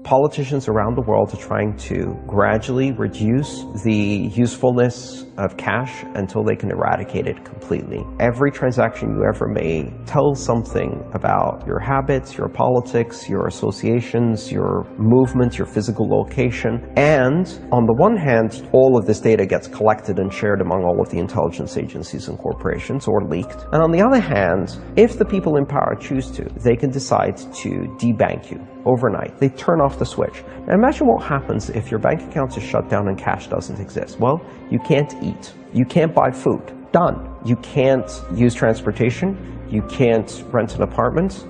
Politicians around the world are trying to gradually reduce the usefulness of cash until they can eradicate it completely. Every transaction you ever made tells something about your habits, your politics, your associations, your movements, your physical location. And on the one hand, all of this data gets collected and shared among all of the intelligence agencies and corporations, or leaked. And on the other hand, if the people in power choose to, they can decide to debank you overnight. They turn off the switch. Now imagine what happens if your bank account is shut down and cash doesn't exist. Well, you can't eat. You can't buy food. Done. You can't use transportation. You can't rent an apartment.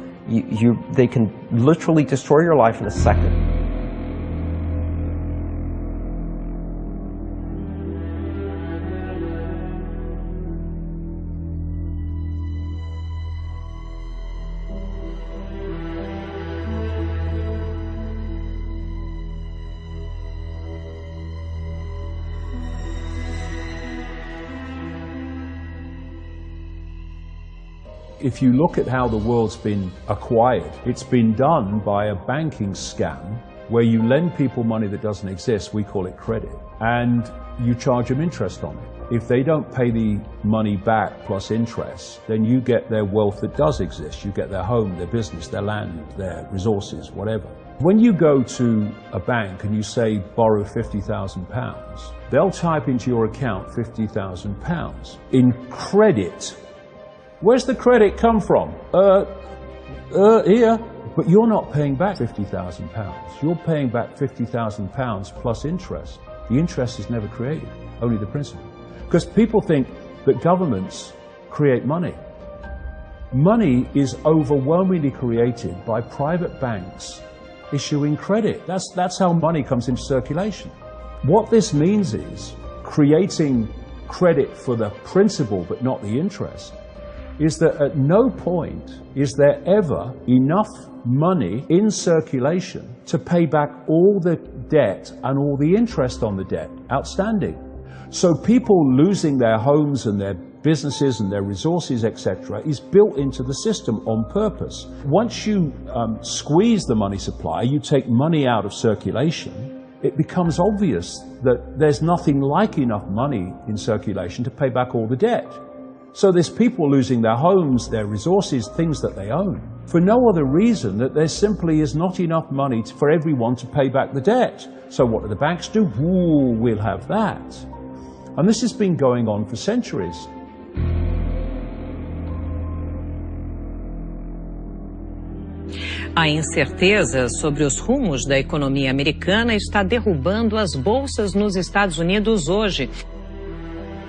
They can literally destroy your life in a second. If you look at how the world's been acquired, it's been done by a banking scam where you lend people money that doesn't exist, we call it credit, and you charge them interest on it. If they don't pay the money back plus interest, then you get their wealth that does exist. You get their home, their business, their land, their resources, whatever. When you go to a bank and you say, borrow £50,000, they'll type into your account £50,000 in credit. Where's the credit come from? Here. But you're not paying back £50,000. You're paying back £50,000 plus interest. The interest is never created, only the principal. Because people think that governments create money. Money is overwhelmingly created by private banks issuing credit. That's how money comes into circulation. What this means is creating credit for the principal but not the interest is that at no point is there ever enough money in circulation to pay back all the debt and all the interest on the debt outstanding. So people losing their homes and their businesses and their resources, etc., is built into the system on purpose. Once you squeeze the money supply, you take money out of circulation, it becomes obvious that there's nothing like enough money in circulation to pay back all the debt. So there's people losing their homes, their resources, things that they own, for no other reason that there simply is not enough money for everyone to pay back the debt. So what do the banks do? Ooh, we'll have that. And this has been going on for centuries. A incerteza sobre os rumos da economia americana está derrubando as bolsas nos Estados Unidos hoje.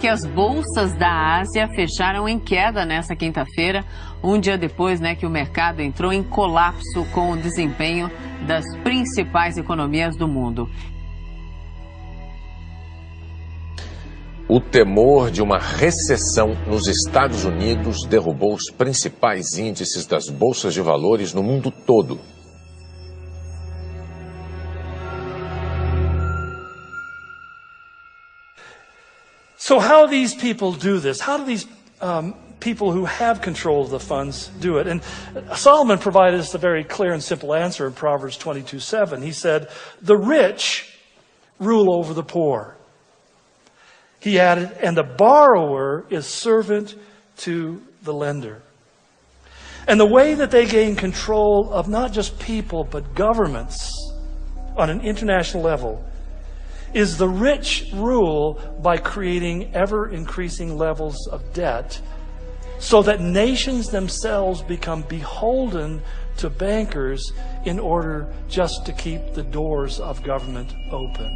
Que as bolsas da Ásia fecharam em queda nessa quinta-feira, um dia depois, que o mercado entrou em colapso com o desempenho das principais economias do mundo. O temor de uma recessão nos Estados Unidos derrubou os principais índices das bolsas de valores no mundo todo. So how do these people do this? How do these people who have control of the funds do it? And Solomon provided us a very clear and simple answer in Proverbs 22:7. He said, "The rich rule over the poor." He added, "And the borrower is servant to the lender." And the way that they gain control of not just people, but governments on an international level is the rich rule by creating ever-increasing levels of debt so that nations themselves become beholden to bankers in order just to keep the doors of government open.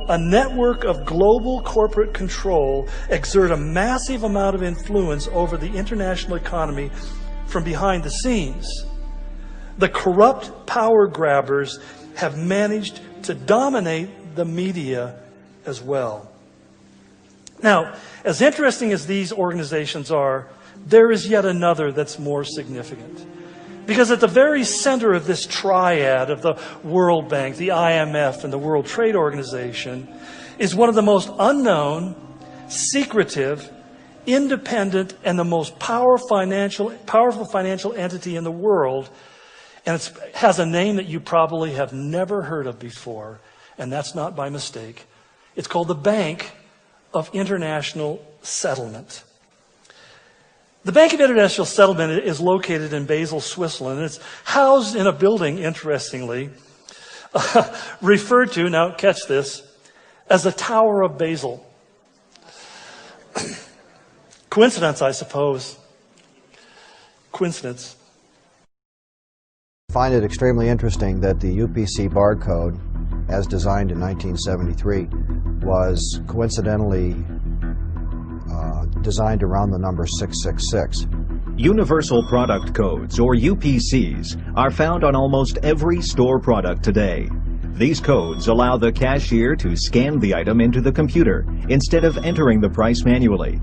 A network of global corporate control exert a massive amount of influence over the international economy from behind the scenes. The corrupt power grabbers have managed to dominate the media as well. Now, as interesting as these organizations are, there is yet another that's more significant. Because at the very center of this triad of the World Bank, the IMF, and the World Trade Organization is one of the most unknown, secretive, independent, and the most powerful financial entity in the world. And it has a name that you probably have never heard of before, and that's not by mistake. It's called the Bank of International Settlement. The Bank of International Settlement is located in Basel, Switzerland. It's housed in a building, interestingly, referred to, now catch this, as the Tower of Basel. Coincidence, I suppose. Coincidence. I find it extremely interesting that the UPC barcode, as designed in 1973, was coincidentally designed around the number 666. Universal Product Codes, or UPCs, are found on almost every store product today. These codes allow the cashier to scan the item into the computer instead of entering the price manually.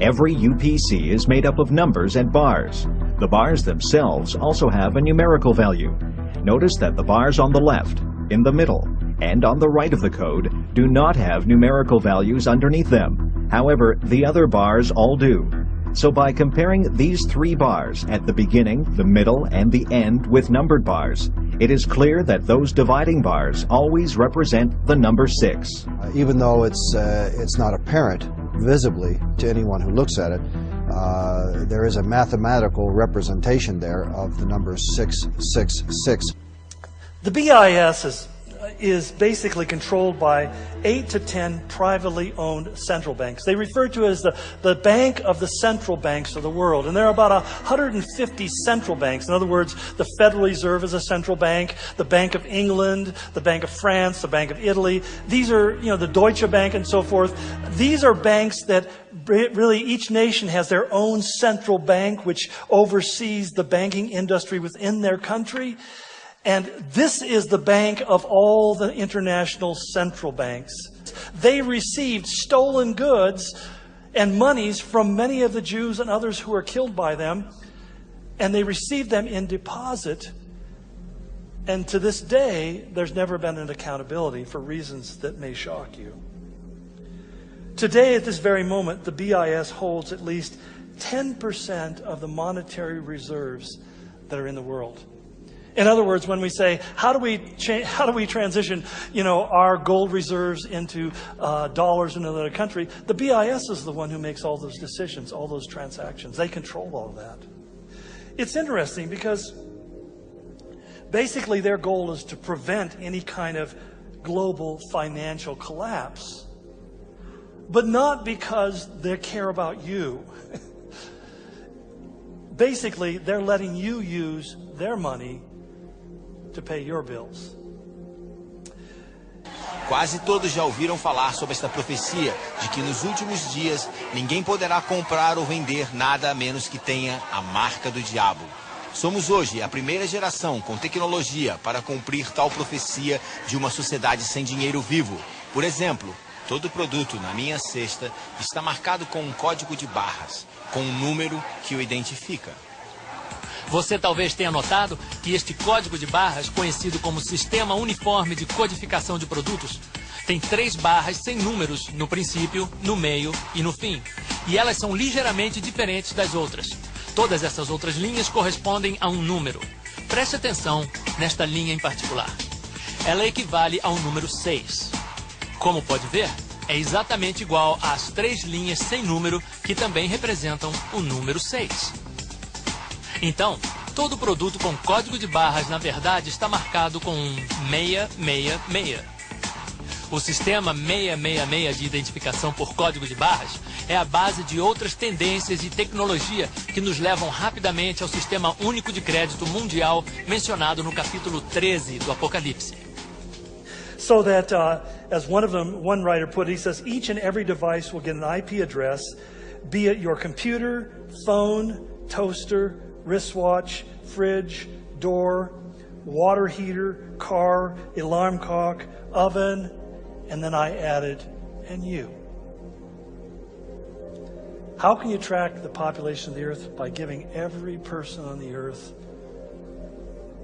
Every UPC is made up of numbers and bars. The bars themselves also have a numerical value. Notice that the bars on the left, in the middle, and on the right of the code do not have numerical values underneath them. However, the other bars all do. So by comparing these three bars at the beginning, the middle, and the end with numbered bars, it is clear that those dividing bars always represent the number 6. Even though it's not apparent visibly to anyone who looks at it, there is a mathematical representation there of the number 666. The BIS is basically controlled by 8 to 10 privately owned central banks. They refer to it as the bank of the central banks of the world. And there are about 150 central banks. In other words, the Federal Reserve is a central bank, the Bank of England, the Bank of France, the Bank of Italy. These are, the Deutsche Bank and so forth. These are banks that really each nation has their own central bank which oversees the banking industry within their country. And this is the bank of all the international central banks. They received stolen goods and monies from many of the Jews and others who were killed by them, and they received them in deposit. And to this day, there's never been an accountability for reasons that may shock you. Today, at this very moment, the BIS holds at least 10% of the monetary reserves that are in the world. In other words, when we say, how do we transition, our gold reserves into dollars in another country, the BIS is the one who makes all those decisions, all those transactions. They control all of that. It's interesting because basically their goal is to prevent any kind of global financial collapse, but not because they care about you. Basically, they're letting you use their money to pay your bills. Quase todos já ouviram falar sobre esta profecia de que nos últimos dias ninguém poderá comprar ou vender nada a menos que tenha a marca do diabo. Somos hoje a primeira geração com tecnologia para cumprir tal profecia de uma sociedade sem dinheiro vivo. Por exemplo, todo produto na minha cesta está marcado com um código de barras, com um número que o identifica. Você talvez tenha notado que este código de barras, conhecido como Sistema Uniforme de Codificação de Produtos, tem 3 barras sem números no princípio, no meio e no fim. E elas são ligeiramente diferentes das outras. Todas essas outras linhas correspondem a um número. Preste atenção nesta linha em particular. Ela equivale ao número 6. Como pode ver, é exatamente igual às 3 linhas sem número que também representam o número 6. Então, todo produto com código de barras, na verdade, está marcado com um 666. O sistema 666 de identificação por código de barras é a base de outras tendências e tecnologia que nos levam rapidamente ao Sistema Único de Crédito Mundial mencionado no capítulo 13 do Apocalipse. So that, as one writer put it, he says, each and every device will get an IP address, be it your computer, phone, toaster, wristwatch, fridge, door, water heater, car, alarm clock, oven, and then I added, and you. How can you track the population of the earth? By giving every person on the earth,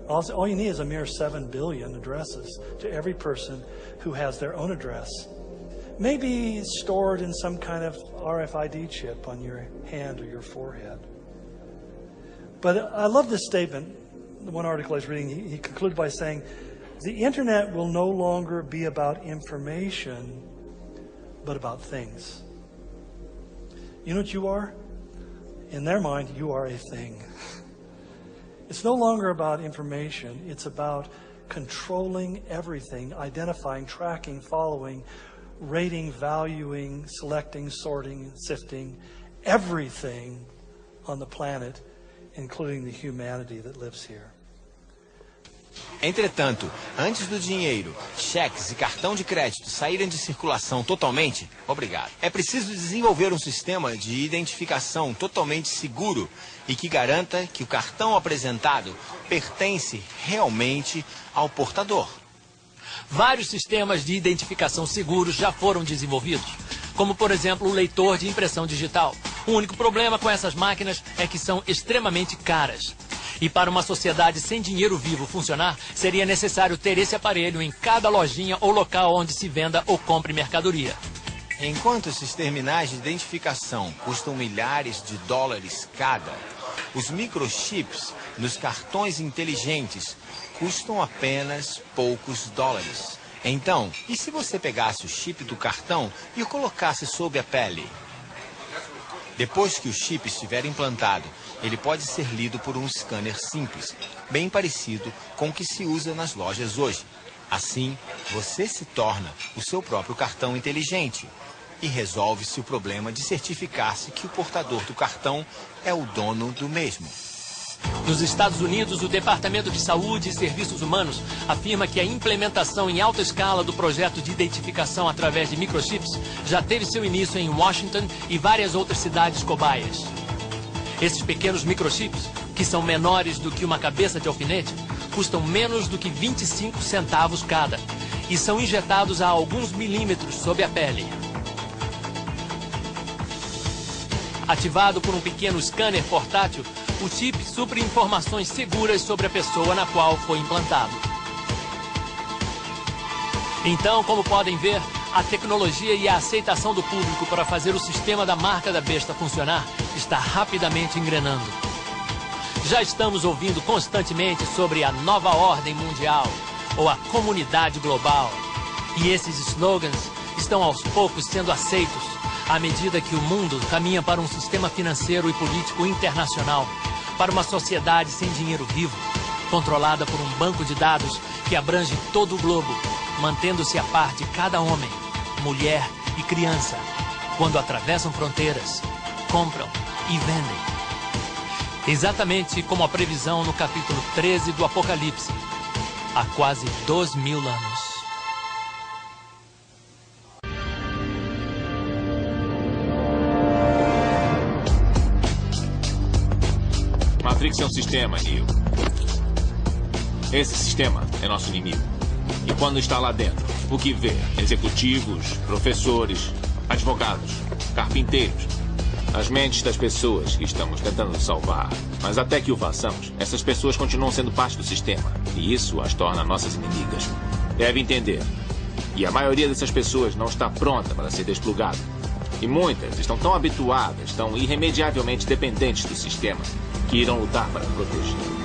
all you need is a mere 7 billion addresses to every person who has their own address. Maybe stored in some kind of RFID chip on your hand or your forehead. But I love this statement the one article I was reading, he concluded by saying, the internet will no longer be about information, but about things. You know what you are? In their mind, you are a thing. It's no longer about information. It's about controlling everything, identifying, tracking, following, rating, valuing, selecting, sorting, sifting, everything on the planet, including the humanity that lives here. Entretanto, antes do dinheiro, cheques e cartão de crédito saírem de circulação totalmente, é preciso desenvolver um sistema de identificação totalmente seguro e que garanta que o cartão apresentado pertence realmente ao portador. Vários sistemas de identificação seguros já foram desenvolvidos, como por exemplo o leitor de impressão digital. O único problema com essas máquinas é que são extremamente caras. E para uma sociedade sem dinheiro vivo funcionar, seria necessário ter esse aparelho em cada lojinha ou local onde se venda ou compre mercadoria. Enquanto esses terminais de identificação custam milhares de dólares cada, os microchips nos cartões inteligentes custam apenas poucos dólares. Então, e se você pegasse o chip do cartão e o colocasse sob a pele? Depois que o chip estiver implantado, ele pode ser lido por um scanner simples, bem parecido com o que se usa nas lojas hoje. Assim, você se torna o seu próprio cartão inteligente e resolve-se o problema de certificar-se que o portador do cartão é o dono do mesmo. Nos Estados Unidos, o Departamento de Saúde e Serviços Humanos afirma que a implementação em alta escala do projeto de identificação através de microchips já teve seu início em Washington e várias outras cidades cobaias. Esses pequenos microchips, que são menores do que uma cabeça de alfinete, custam menos do que 25 centavos cada e são injetados a alguns milímetros sob a pele. Ativado por um pequeno scanner portátil, o chip supre informações seguras sobre a pessoa na qual foi implantado. Então, como podem ver, a tecnologia e a aceitação do público para fazer o sistema da marca da besta funcionar está rapidamente engrenando. Já estamos ouvindo constantemente sobre a nova ordem mundial ou a comunidade global. E esses slogans estão aos poucos sendo aceitos à medida que o mundo caminha para um sistema financeiro e político internacional, para uma sociedade sem dinheiro vivo, controlada por um banco de dados que abrange todo o globo, mantendo-se a par de cada homem, mulher e criança, quando atravessam fronteiras, compram e vendem. Exatamente como a previsão no capítulo 13 do Apocalipse, há quase 2000 anos. Matrix é um sistema, Neo. Esse sistema é nosso inimigo. E quando está lá dentro, o que vê? Executivos, professores, advogados, carpinteiros. As mentes das pessoas que estamos tentando salvar. Mas até que o façamos, essas pessoas continuam sendo parte do sistema. E isso as torna nossas inimigas. Deve entender. E a maioria dessas pessoas não está pronta para ser desplugada. E muitas estão tão habituadas, tão irremediavelmente dependentes do sistema, que irão lutar para proteger.